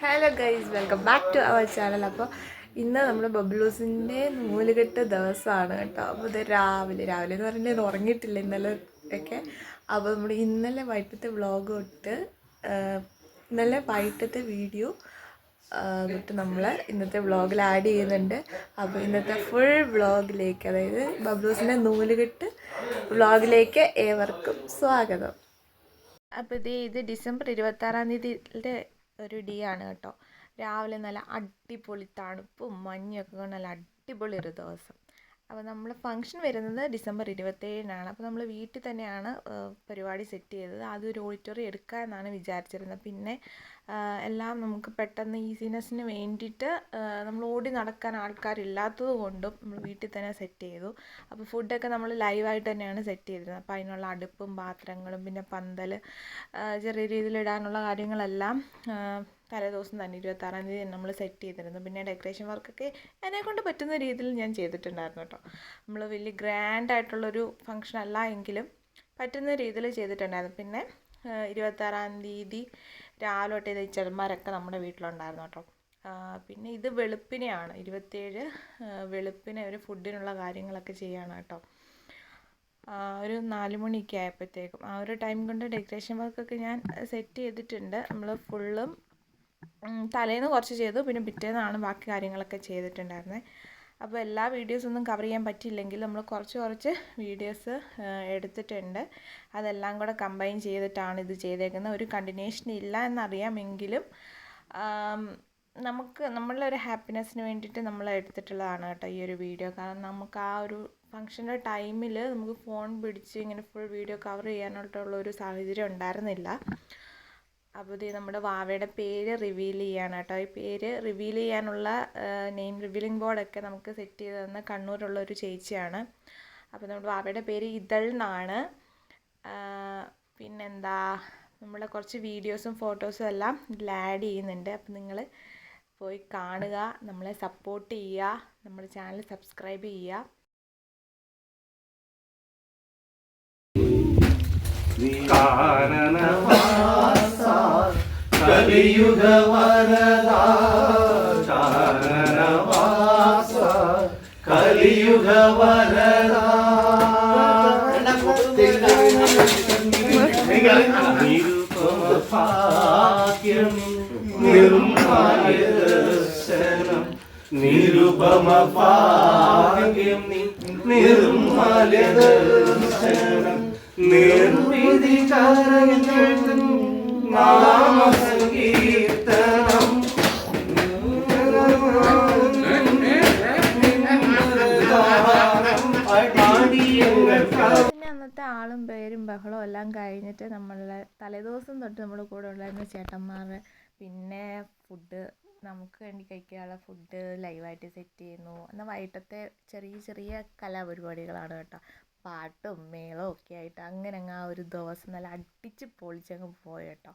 Hello guys, welcome back to our channel. അപ്പോൾ ഇന്ന് നമ്മൾ ബബ്ലൂസിൻ്റെ നൂലുകെട്ട് ദിവസമാണ് കേട്ടോ. അപ്പോൾ ഇത് രാവിലെ എന്ന് പറഞ്ഞാൽ ഉറങ്ങിയിട്ടില്ല ഇന്നലെ ഒക്കെ. അപ്പോൾ നമ്മൾ ഇന്നലെ വൈകിട്ടത്തെ വ്ളോഗ് തൊട്ട് ഇന്നലെ വൈകിട്ടത്തെ വീഡിയോ തൊട്ട് നമ്മൾ ഇന്നത്തെ വ്ളോഗിൽ ആഡ് ചെയ്യുന്നുണ്ട്. അപ്പോൾ ഇന്നത്തെ ഫുൾ വ്ളോഗിലേക്ക്, അതായത് ബബ്ലൂസിൻ്റെ നൂലുകെട്ട് വ്ളോഗിലേക്ക് ഏവർക്കും സ്വാഗതം. അപ്പോൾ ഇത് ഡിസംബർ 26 ഒരു ഡേ ആണ് കേട്ടോ. രാവിലെ നല്ല അടിപൊളി തണുപ്പും മഞ്ഞൊക്കെ കൊണ്ട് നല്ല അടിപൊളി ഒരു ദിവസം. അപ്പോൾ നമ്മൾ ഫംഗ്ഷൻ വരുന്നത് ഡിസംബർ 27-നാണ്. അപ്പോൾ നമ്മൾ വീട്ടിൽ തന്നെയാണ് പരിപാടി സെറ്റ് ചെയ്തത്. അതൊരു ഓഡിറ്റോറിയം എടുക്കുക എന്നാണ് വിചാരിച്ചിരുന്നത്. പിന്നെ എല്ലാം നമുക്ക് പെട്ടെന്ന് ഈസിനെസ്സിന് വേണ്ടിയിട്ട് നമ്മൾ ഓടി നടക്കാൻ ആൾക്കാരില്ലാത്തത് കൊണ്ടും നമ്മൾ വീട്ടിൽ തന്നെ സെറ്റ് ചെയ്തു. അപ്പോൾ ഫുഡൊക്കെ നമ്മൾ ലൈവായിട്ട് തന്നെയാണ് സെറ്റ് ചെയ്തിരുന്നത്. അപ്പോൾ അതിനുള്ള അടുപ്പും പാത്രങ്ങളും പിന്നെ പന്തൽ ചെറിയ രീതിയിൽ ഇടാനുള്ള കാര്യങ്ങളെല്ലാം തലേദിവസം തന്നെ 26-ാം തീയതി നമ്മൾ സെറ്റ് ചെയ്തിരുന്നു. പിന്നെ ഡെക്കറേഷൻ വർക്കൊക്കെ എന്നെക്കൊണ്ട് പറ്റുന്ന രീതിയിൽ ഞാൻ ചെയ്തിട്ടുണ്ടായിരുന്നു കേട്ടോ. നമ്മൾ വലിയ ഗ്രാൻഡായിട്ടുള്ളൊരു ഫംഗ്ഷൻ അല്ല എങ്കിലും പറ്റുന്ന രീതിയിൽ ചെയ്തിട്ടുണ്ടായിരുന്നു. പിന്നെ 26-ാം തീയതി രാവിലെ തൊട്ട് ഈ ചെറുമാരൊക്കെ നമ്മുടെ വീട്ടിലുണ്ടായിരുന്നു കേട്ടോ. പിന്നെ ഇത് വെളുപ്പിനെയാണ്, 27 വെളുപ്പിനെ ഒരു ഫുഡിനുള്ള കാര്യങ്ങളൊക്കെ ചെയ്യാണ് കേട്ടോ. ഒരു 4 മണിയൊക്കെ ആയപ്പോഴത്തേക്കും ആ ഒരു ടൈം കൊണ്ട് ഡെക്കറേഷൻ വർക്കൊക്കെ ഞാൻ സെറ്റ് ചെയ്തിട്ടുണ്ട്. നമ്മൾ ഫുള്ളും തലേന്ന് കുറച്ച് ചെയ്തു, പിന്നെ പിറ്റേന്നാണ് ബാക്കി കാര്യങ്ങളൊക്കെ ചെയ്തിട്ടുണ്ടായിരുന്നത്. അപ്പോൾ എല്ലാ വീഡിയോസൊന്നും കവർ ചെയ്യാൻ പറ്റിയില്ലെങ്കിൽ നമ്മൾ കുറച്ച് വീഡിയോസ് എടുത്തിട്ടുണ്ട്. അതെല്ലാം കൂടെ കമ്പൈൻ ചെയ്തിട്ടാണ് ഇത് ചെയ്തേക്കുന്നത്. ഒരു കണ്ടിന്യൂഷൻ ഇല്ല എന്നറിയാമെങ്കിലും നമ്മളുടെ ഒരു ഹാപ്പിനെസ്സിന് വേണ്ടിയിട്ട് നമ്മൾ എടുത്തിട്ടുള്ളതാണ് കേട്ടോ ഈ ഒരു വീഡിയോ. കാരണം നമുക്ക് ആ ഒരു ഫംഗ്ഷൻ്റെ ടൈമിൽ നമുക്ക് ഫോൺ പിടിച്ച് ഇങ്ങനെ ഫുൾ വീഡിയോ കവർ ചെയ്യാനായിട്ടുള്ള ഒരു സാഹചര്യം ഉണ്ടായിരുന്നില്ല. അപ്പോൾ ഇത് നമ്മുടെ വാവയുടെ പേര് റിവീൽ ചെയ്യാണ് കേട്ടോ. ഈ പേര് റിവീൽ ചെയ്യാനുള്ള നെയിം റിവീലിംഗ് ബോർഡൊക്കെ നമുക്ക് സെറ്റ് ചെയ്ത് തന്ന കണ്ണൂരുള്ള ഒരു ചേച്ചിയാണ്. അപ്പോൾ നമ്മുടെ വാവയുടെ പേര് ഇതൾ എന്നാണ്. പിന്നെന്താ, നമ്മളെ കുറച്ച് വീഡിയോസും ഫോട്ടോസും എല്ലാം ഇതിൽ ആഡ് ചെയ്യുന്നുണ്ട്. അപ്പോൾ നിങ്ങൾ പോയി കാണുക, നമ്മളെ സപ്പോർട്ട് ചെയ്യുക, നമ്മുടെ ചാനൽ സബ്സ്ക്രൈബ് ചെയ്യുക. കലിയുഗ വരദാ ചാരണവാസ കലിയുഗ വരദാ നിരുപമഭാഗ്യം നിർമ്മലദർശനം നിരുപമഭാഗ്യം നിർമ്മലദർശനം നിർവിധി കരങ്ങൾ നാമസങ്കീർത്തനം. പിന്നെ അന്നത്തെ ആളും പേരും ബഹളവും എല്ലാം കഴിഞ്ഞിട്ട് നമ്മളെ തലേദിവസം തൊട്ട് നമ്മുടെ കൂടെ ഉണ്ടായിരുന്ന ചേട്ടന്മാർ പിന്നെ ഫുഡ് നമുക്ക് വേണ്ടി കഴിക്കാനുള്ള ഫുഡ് ലൈവായിട്ട് സെറ്റ് ചെയ്യുന്നു. എന്നാൽ വൈകിട്ടത്തെ ചെറിയ കലാപരിപാടികളാണ് കേട്ടോ. പാട്ടും മേളവും ഒക്കെ ആയിട്ട് അങ്ങനെ അങ്ങ് ആ ഒരു ദിവസം നല്ല അടിച്ച് പൊളിച്ചങ്ങ് പോയി കേട്ടോ.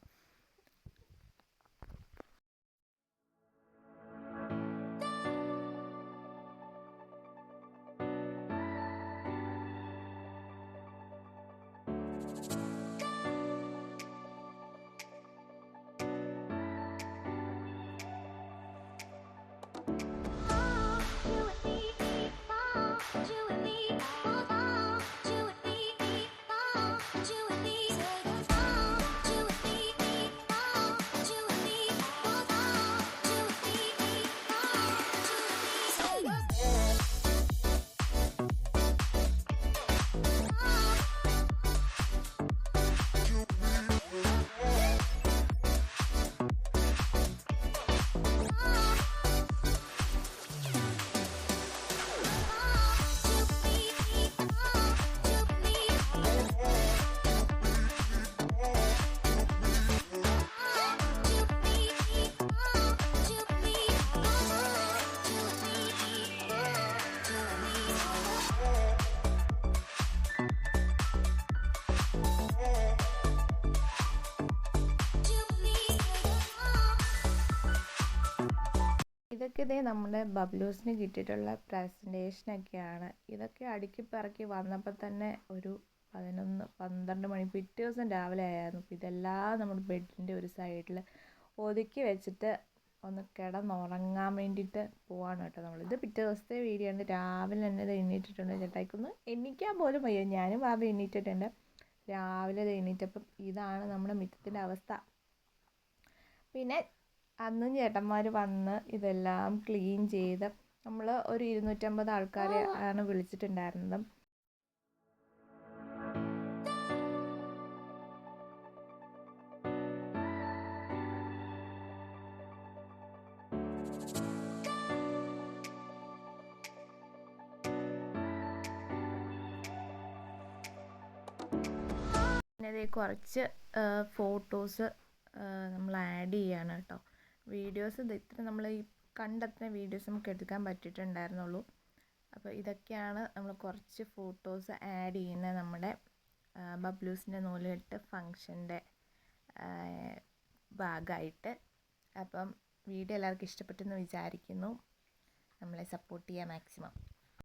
ഇതൊക്കെ ഇതേ നമ്മുടെ ബബ്ലൂസിന് കിട്ടിയിട്ടുള്ള പ്രസൻറ്റേഷനൊക്കെയാണ്. ഇതൊക്കെ അടുക്കി പറക്കി വന്നപ്പോൾ തന്നെ ഒരു 11-12 മണി പിറ്റേ ദിവസം രാവിലെ ആയിരുന്നു. അപ്പോൾ ഇതെല്ലാം നമ്മുടെ ബെഡിൻ്റെ ഒരു സൈഡിൽ ഒതുക്കി വെച്ചിട്ട് ഒന്ന് കിടന്നുറങ്ങാൻ വേണ്ടിയിട്ട് പോവാണ് കേട്ടോ നമ്മളിത്. പിറ്റേ ദിവസത്തെ വീഡിയോ ആണ്. രാവിലെ തന്നെ ഇത് എണ്ണീറ്റിട്ടുണ്ട്. ചേട്ടായിക്കൊന്ന് എണ്ണിക്കാൻ പോലും വയ്യ. ഞാനും ബാബ എണ്ണീറ്റിട്ടുണ്ട്. രാവിലെ ഇത് എണ്ണീറ്റപ്പം ഇതാണ് നമ്മുടെ മിറ്റത്തിൻ്റെ അവസ്ഥ. പിന്നെ അന്നും ചേട്ടന്മാർ വന്ന് ഇതെല്ലാം ക്ലീൻ ചെയ്ത് നമ്മൾ ഒരു 250 ആൾക്കാരെ ആണ് വിളിച്ചിട്ടുണ്ടായിരുന്നത്. പിന്നെ കുറച്ച് ഫോട്ടോസ് നമ്മൾ ആഡ് ചെയ്യാണ് കേട്ടോ. വീഡിയോസ് ഇത് ഇത്ര നമ്മൾ ഈ കണ്ടെത്തുന്ന വീഡിയോസ് നമുക്ക് എടുക്കാൻ പറ്റിയിട്ടുണ്ടായിരുന്നുള്ളൂ. അപ്പോൾ ഇതൊക്കെയാണ് നമ്മൾ കുറച്ച് ഫോട്ടോസ് ആഡ് ചെയ്യുന്ന നമ്മുടെ ബബ്ലൂസിൻ്റെ നൂലുകെട്ട് ഫങ്ഷൻ്റെ ഭാഗമായിട്ട്. അപ്പം വീഡിയോ എല്ലാവർക്കും ഇഷ്ടപ്പെട്ടെന്ന് വിചാരിക്കുന്നു. നമ്മളെ സപ്പോർട്ട് ചെയ്യുക മാക്സിമം.